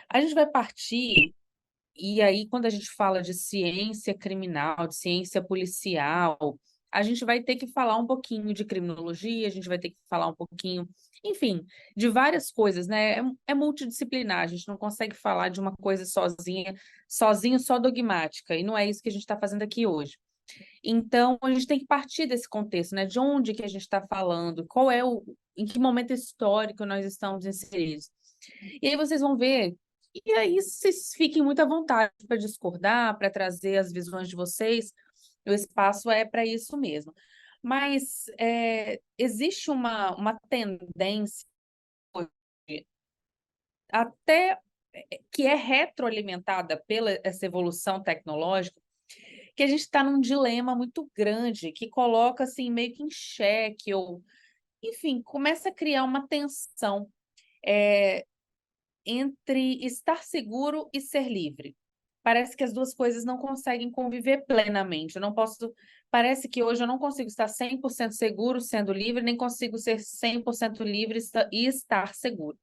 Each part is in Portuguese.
A gente vai partir, e aí, quando a gente fala de ciência criminal, de ciência policial, a gente vai ter que falar um pouquinho de criminologia, a gente vai ter que falar um pouquinho, enfim, de várias coisas, né? É multidisciplinar, a gente não consegue falar de uma coisa sozinho, só dogmática, e não é isso que a gente está fazendo aqui hoje. Então, a gente tem que partir desse contexto, né? De onde que a gente está falando, em que momento histórico nós estamos inseridos. E aí vocês vão ver, e aí vocês fiquem muito à vontade para discordar, para trazer as visões de vocês, o espaço é para isso mesmo. Mas existe uma tendência até que é retroalimentada pela essa evolução tecnológica, que a gente está num dilema muito grande, que coloca assim meio que em xeque, ou, enfim, começa a criar uma tensão é, entre estar seguro e ser livre. Parece que as duas coisas não conseguem conviver plenamente. Eu não posso. Parece que hoje eu não consigo estar 100% seguro sendo livre, nem consigo ser 100% livre e estar seguro.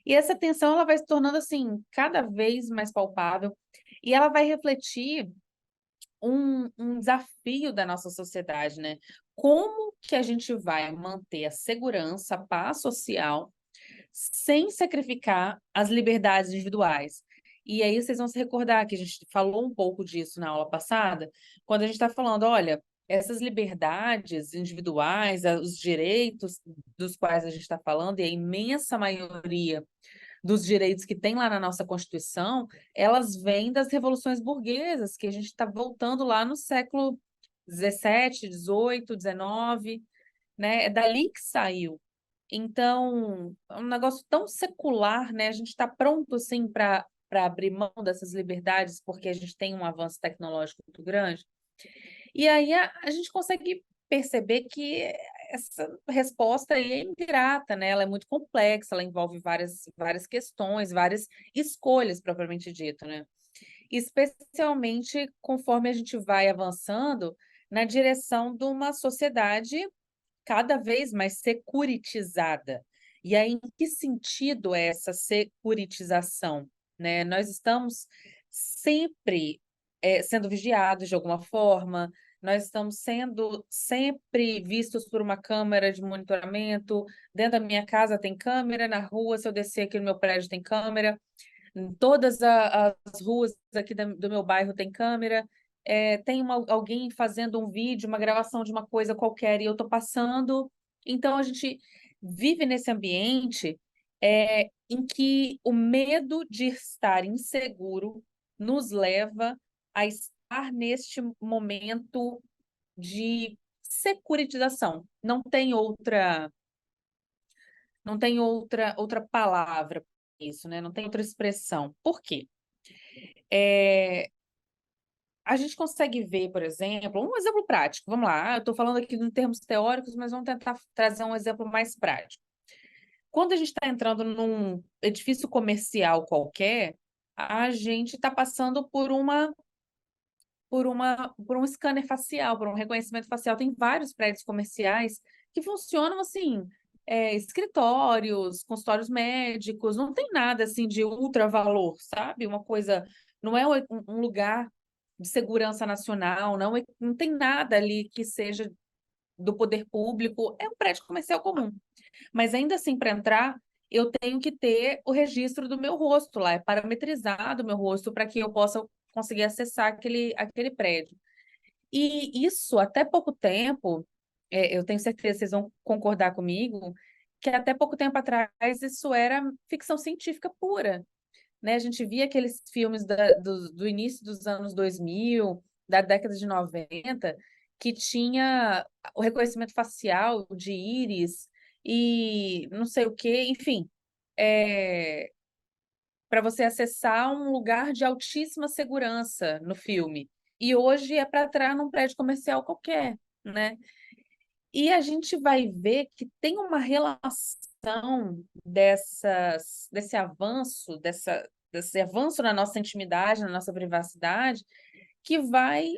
E essa tensão ela vai se tornando assim cada vez mais palpável e ela vai refletir um desafio da nossa sociedade, né? Como que a gente vai manter a segurança, a paz social, sem sacrificar as liberdades individuais? E aí vocês vão se recordar que a gente falou um pouco disso na aula passada, quando a gente está falando, olha, essas liberdades individuais, os direitos dos quais a gente está falando, e a imensa maioria dos direitos que tem lá na nossa Constituição, elas vêm das revoluções burguesas, que a gente está voltando lá no século XVII, XVIII, XIX, né? É dali que saiu. Então, é um negócio tão secular, né? A gente está pronto, assim, para abrir mão dessas liberdades, porque a gente tem um avanço tecnológico muito grande. E aí a gente consegue perceber que essa resposta aí é ingrata, né? Ela é muito complexa, ela envolve várias questões, várias escolhas, propriamente dito, né? Especialmente conforme a gente vai avançando na direção de uma sociedade cada vez mais securitizada. E aí, em que sentido é essa securitização, né? Nós estamos sempre sendo vigiados de alguma forma, nós estamos sendo sempre vistos por uma câmera de monitoramento. Dentro da minha casa tem câmera, na rua, se eu descer aqui no meu prédio, tem câmera, em todas as ruas aqui do meu bairro tem câmera. Tem alguém fazendo um vídeo, uma gravação de uma coisa qualquer e eu estou passando. Então, a gente vive nesse ambiente em que o medo de estar inseguro nos leva a estar neste momento de securitização. Não tem outra palavra para isso, né? Não tem outra expressão. Por quê? É, a gente consegue ver, por exemplo, um exemplo prático. Vamos lá, eu estou falando aqui em termos teóricos, mas vamos tentar trazer um exemplo mais prático. Quando a gente está entrando num edifício comercial qualquer, a gente está passando por um scanner facial, por um reconhecimento facial. Tem vários prédios comerciais que funcionam assim, escritórios, consultórios médicos, não tem nada assim de ultra valor, sabe? Uma coisa, não é um lugar de segurança nacional, não tem nada ali que seja do poder público, é um prédio comercial comum. Mas ainda assim, para entrar, eu tenho que ter o registro do meu rosto lá, é parametrizado o meu rosto para que eu possa conseguir acessar aquele prédio. E isso, até pouco tempo, eu tenho certeza que vocês vão concordar comigo, que até pouco tempo atrás isso era ficção científica pura, né? A gente via aqueles filmes do início dos anos 2000, da década de 90, que tinha o reconhecimento facial de íris e não sei o quê, enfim, para você acessar um lugar de altíssima segurança no filme. E hoje é para entrar num prédio comercial qualquer, né? E a gente vai ver que tem uma relação desse avanço na nossa intimidade, na nossa privacidade, que vai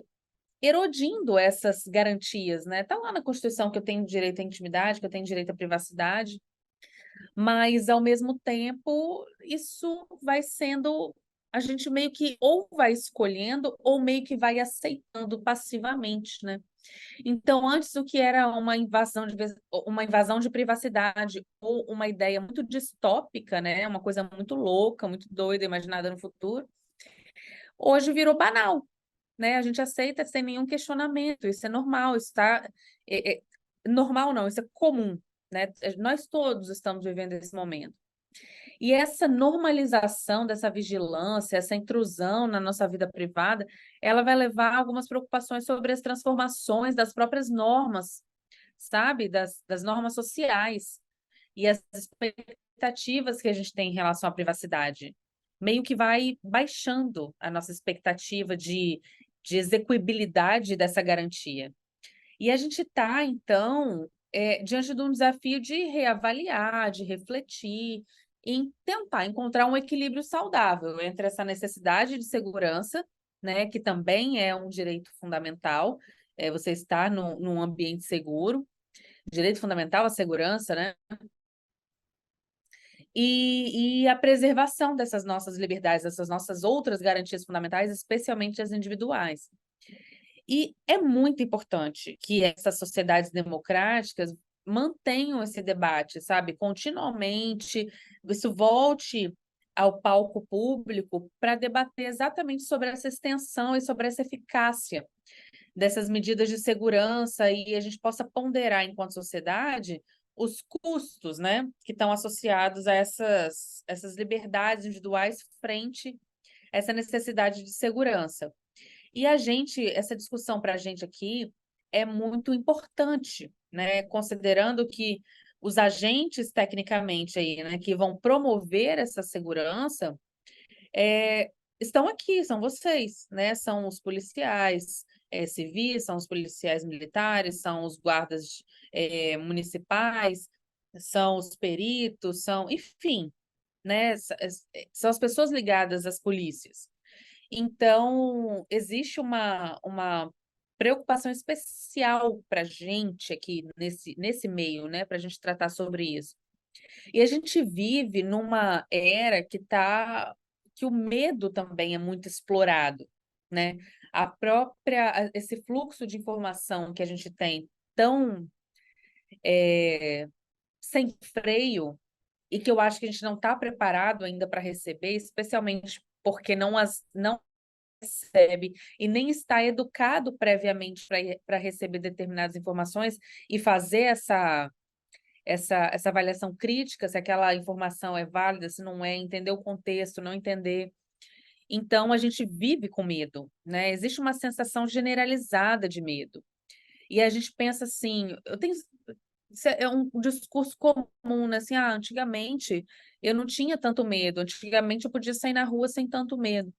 erodindo essas garantias, né? Está lá na Constituição que eu tenho direito à intimidade, que eu tenho direito à privacidade, Mas, ao mesmo tempo, isso vai sendo a gente meio que ou vai escolhendo ou meio que vai aceitando passivamente, né. Então, antes o que era uma invasão de privacidade ou uma ideia muito distópica, né, uma coisa muito louca, muito doida, imaginada no futuro, hoje virou banal, né, a gente aceita sem nenhum questionamento, isso é normal, isso tá normal não, isso é comum, né, nós todos estamos vivendo esse momento. E essa normalização dessa vigilância, essa intrusão na nossa vida privada, ela vai levar a algumas preocupações sobre as transformações das próprias normas, sabe, das normas sociais e as expectativas que a gente tem em relação à privacidade. Meio que vai baixando a nossa expectativa de execuibilidade dessa garantia. E a gente está, então, diante de um desafio de reavaliar, de refletir, em tentar encontrar um equilíbrio saudável entre essa necessidade de segurança, né, que também é um direito fundamental, você estar num ambiente seguro, direito fundamental à segurança, né, e a preservação dessas nossas liberdades, dessas nossas outras garantias fundamentais, especialmente as individuais. E é muito importante que essas sociedades democráticas mantenham esse debate, sabe, continuamente, isso volte ao palco público para debater exatamente sobre essa extensão e sobre essa eficácia dessas medidas de segurança e a gente possa ponderar, enquanto sociedade, os custos, né, que estão associados a essas liberdades individuais frente a essa necessidade de segurança. E essa discussão para a gente aqui é muito importante, né? Considerando que os agentes, tecnicamente, aí, né, que vão promover essa segurança, é, estão aqui, são vocês, né? São os policiais civis, são os policiais militares, são os guardas municipais, são os peritos, enfim, né? São as pessoas ligadas às polícias. Então, existe uma preocupação especial para a gente aqui nesse meio, né, para a gente tratar sobre isso. E a gente vive numa era que o medo também é muito explorado, né? Esse fluxo de informação que a gente tem tão sem freio e que eu acho que a gente não está preparado ainda para receber, especialmente porque não recebe e nem está educado previamente para receber determinadas informações e fazer essa avaliação crítica, se aquela informação é válida, se não é, entender o contexto, não entender. Então, a gente vive com medo, né? Existe uma sensação generalizada de medo. E a gente pensa assim, isso é um discurso comum, né? Assim, antigamente eu não tinha tanto medo, antigamente eu podia sair na rua sem tanto medo.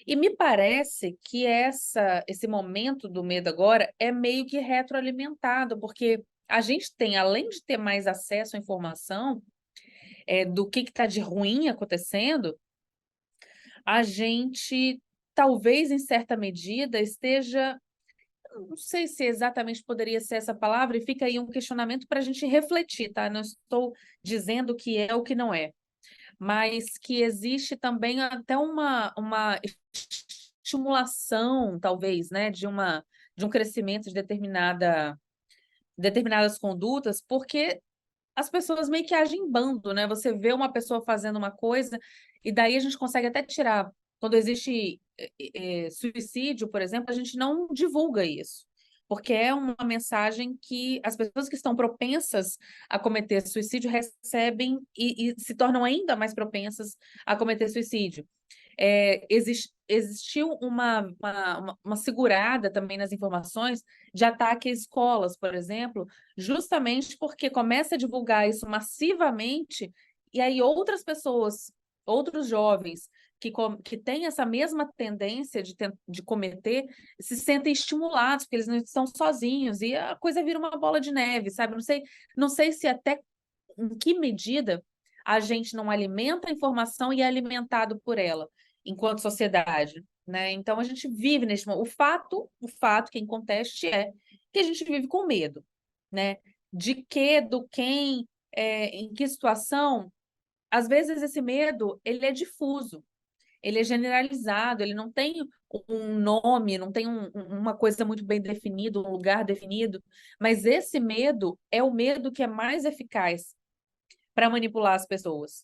E me parece que esse momento do medo agora é meio que retroalimentado, porque a gente tem, além de ter mais acesso à informação, do que está de ruim acontecendo, a gente talvez, em certa medida, esteja. Não sei se exatamente poderia ser essa palavra, e fica aí um questionamento para a gente refletir, tá? Não estou dizendo que é ou que não é, mas que existe também até uma estimulação, talvez, né, de um crescimento de determinadas condutas, porque as pessoas meio que agem em bando, né? Você vê uma pessoa fazendo uma coisa, e daí a gente consegue até tirar. Quando existe suicídio, por exemplo, a gente não divulga isso, porque é uma mensagem que as pessoas que estão propensas a cometer suicídio recebem e se tornam ainda mais propensas a cometer suicídio. Existiu uma segurada também nas informações de ataque a escolas, por exemplo, justamente porque começa a divulgar isso massivamente, e aí outras pessoas, outros jovens que têm essa mesma tendência de cometer, se sentem estimulados, porque eles não estão sozinhos, e a coisa vira uma bola de neve, sabe? Não sei se até em que medida a gente não alimenta a informação e é alimentado por ela, enquanto sociedade, né? Então a gente vive neste momento. O fato que em conteste é que a gente vive com medo, né? De que, do quem, em que situação, às vezes esse medo, ele é difuso, ele é generalizado, ele não tem um nome, não tem uma coisa muito bem definida, um lugar definido, mas esse medo é o medo que é mais eficaz para manipular as pessoas.